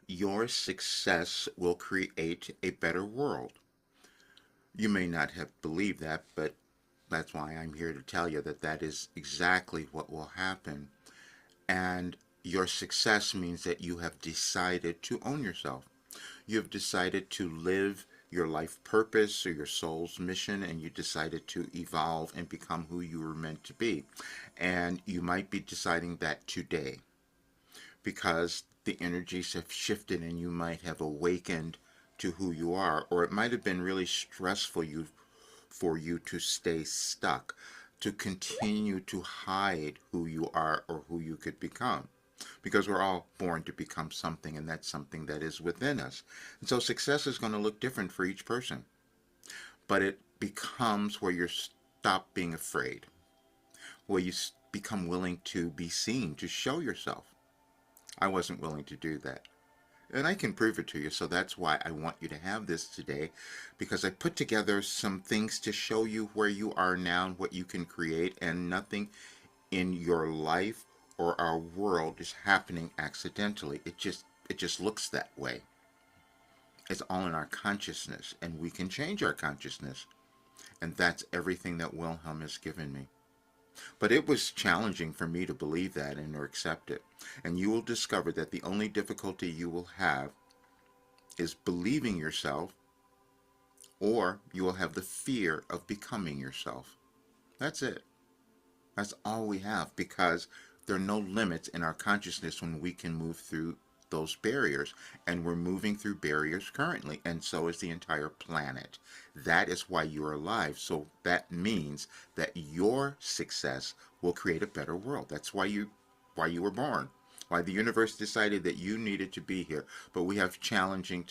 your success will create a better world. You may not have believed that, but that's why I'm here to tell you that that is exactly what will happen. And your success means that you have decided to own yourself. You have decided to live your life purpose or your soul's mission, and you decided to evolve and become who you were meant to be. And you might be deciding that today because the energies have shifted and you might have awakened to who you are, or it might have been really stressful for you to stay stuck, to continue to hide who you are or who you could become. Because we're all born to become something, and that's something that is within us. And so success is going to look different for each person. But it becomes where you stop being afraid, where you become willing to be seen, to show yourself. I wasn't willing to do that. And I can prove it to you, so that's why I want you to have this today, because I put together some things to show you where you are now and what you can create, and nothing in your life or our world is happening accidentally. It just looks that way. It's all in our consciousness, and we can change our consciousness. And that's everything that Wilhelm has given me. But it was challenging for me to believe that and or accept it. And you will discover that the only difficulty you will have is believing yourself, or you will have the fear of becoming yourself. That's it. That's all we have, because there are no limits in our consciousness when we can move through those barriers. And we're moving through barriers currently, and so is the entire planet. That is why you're alive. So that means that your success will create a better world. That's why you were born. Why the universe decided that you needed to be here. But we have challenging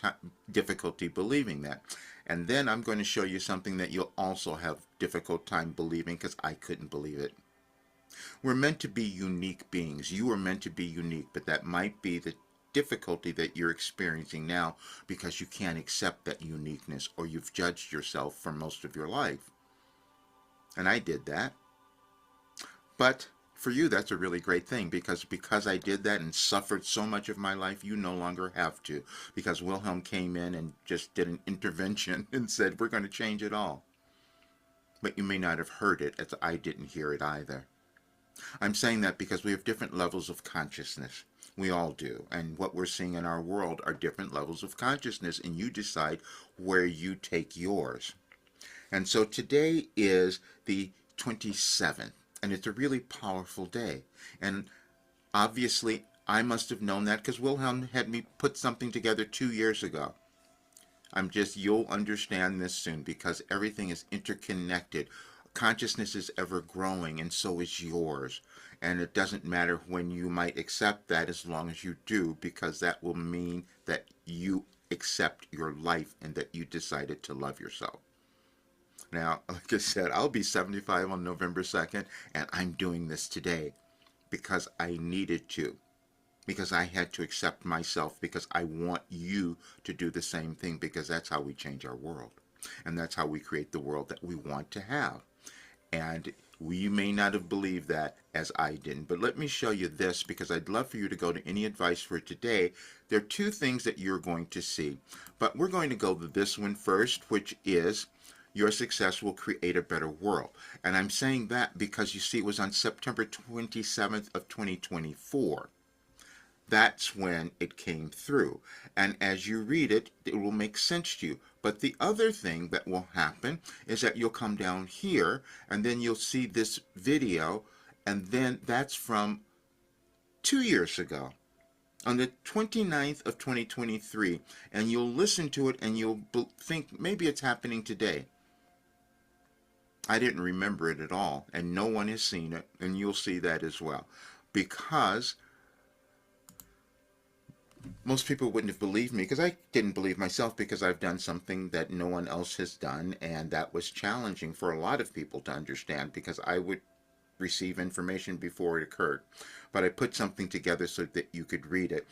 difficulty believing that. And then I'm going to show you something that you'll also have difficult time believing, because I couldn't believe it. We're meant to be unique beings. You are meant to be unique, but that might be the difficulty that you're experiencing now because you can't accept that uniqueness, or you've judged yourself for most of your life. And I did that. But for you, that's a really great thing, because I did that and suffered so much of my life, you no longer have to. Because Wilhelm came in and just did an intervention and said, we're going to change it all. But you may not have heard it, as I didn't hear it either. I'm saying that because we have different levels of consciousness. We all do. And what we're seeing in our world are different levels of consciousness, and you decide where you take yours. And so today is the 27th, and it's a really powerful day. And obviously, I must have known that because Wilhelm had me put something together 2 years ago. You'll understand this soon, because everything is interconnected. Consciousness is ever growing, and so is yours. And it doesn't matter when you might accept that, as long as you do, because that will mean that you accept your life and that you decided to love yourself. Now, like I said, I'll be 75 on November 2nd, and I'm doing this today because I needed to. Because I had to accept myself, because I want you to do the same thing, because that's how we change our world. And that's how we create the world that we want to have. And you may not have believed that, as I didn't. But let me show you this, because I'd love for you to go to any advice for today. There are two things that you're going to see. But we're going to go to this one first, which is your success will create a better world. And I'm saying that because, you see, it was on September 27th of 2024. That's when it came through. And as you read it, it will make sense to you. But the other thing that will happen is that you'll come down here, and then you'll see this video, and then that's from 2 years ago, on the 29th of 2023, and you'll listen to it, and you'll think maybe it's happening today. I didn't remember it at all, and no one has seen it, and you'll see that as well. Because most people wouldn't have believed me, because I didn't believe myself, because I've done something that no one else has done, and that was challenging for a lot of people to understand, because I would receive information before it occurred. But I put something together so that you could read it.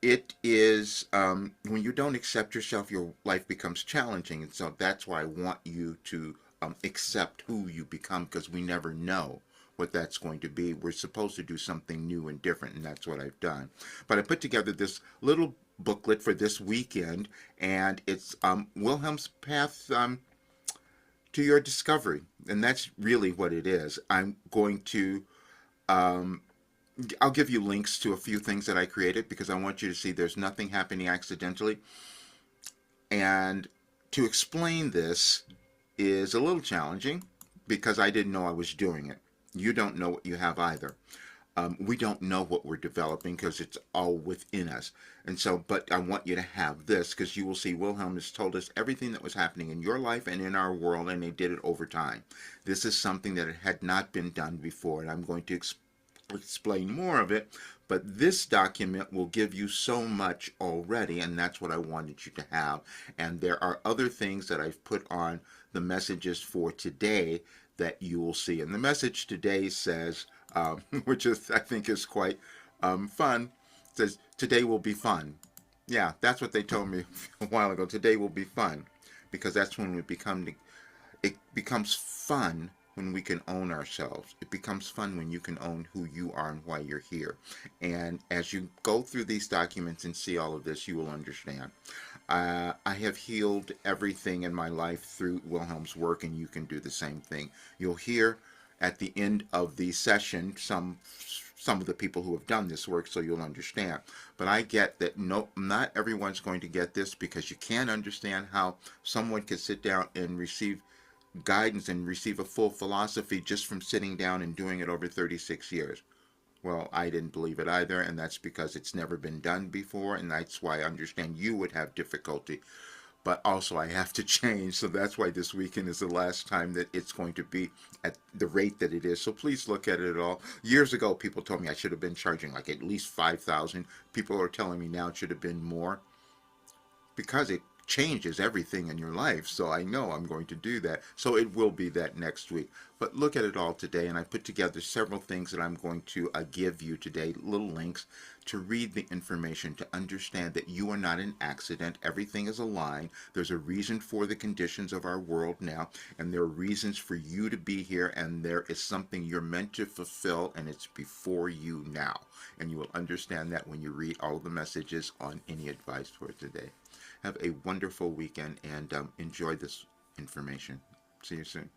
It is, when you don't accept yourself, your life becomes challenging, and so that's why I want you to accept who you become, because we never know what that's going to be. We're supposed to do something new and different, and that's what I've done. But I put together this little booklet for this weekend, and it's Wilhelm's Path to Your Discovery. And that's really what it is. I'm going to um, I'll give you links to a few things that I created because I want you to see there's nothing happening accidentally. And to explain this is a little challenging because I didn't know I was doing it. You don't know what you have either. We don't know what we're developing because it's all within us. And so, but I want you to have this because you will see Wilhelm has told us everything that was happening in your life and in our world, and they did it over time. This is something that had not been done before, and I'm going to explain more of it. But this document will give you so much already, and that's what I wanted you to have. And there are other things that I've put on the messages for today that you will see. And the message today says, which is I think is quite fun. It says today will be fun. Yeah, that's what they told me a while ago. Today will be fun, because that's when it becomes fun when we can own ourselves. It becomes fun when you can own who you are and why you're here. And as you go through these documents and see all of this, you will understand. I have healed everything in my life through Wilhelm's work, and you can do the same thing. You'll hear at the end of the session some of the people who have done this work, so you'll understand. But I get that not everyone's going to get this, because you can't understand how someone could sit down and receive guidance and receive a full philosophy just from sitting down and doing it over 36 years. Well, I didn't believe it either, and that's because it's never been done before, and that's why I understand you would have difficulty. But also I have to change, so that's why this weekend is the last time that it's going to be at the rate that it is. So please look at it all. Years ago, people told me I should have been charging like at least 5,000. People are telling me now it should have been more, because it changes everything in your life. So I know I'm going to do that. So it will be that next week. But look at it all today, and I put together several things that I'm going to give you today, little links to read the information, to understand that you are not an accident. Everything is a line. There's a reason for the conditions of our world now, and there are reasons for you to be here, and there is something you're meant to fulfill, and it's before you now. And you will understand that when you read all the messages on any advice for today. Have a wonderful weekend, and enjoy this information. See you soon.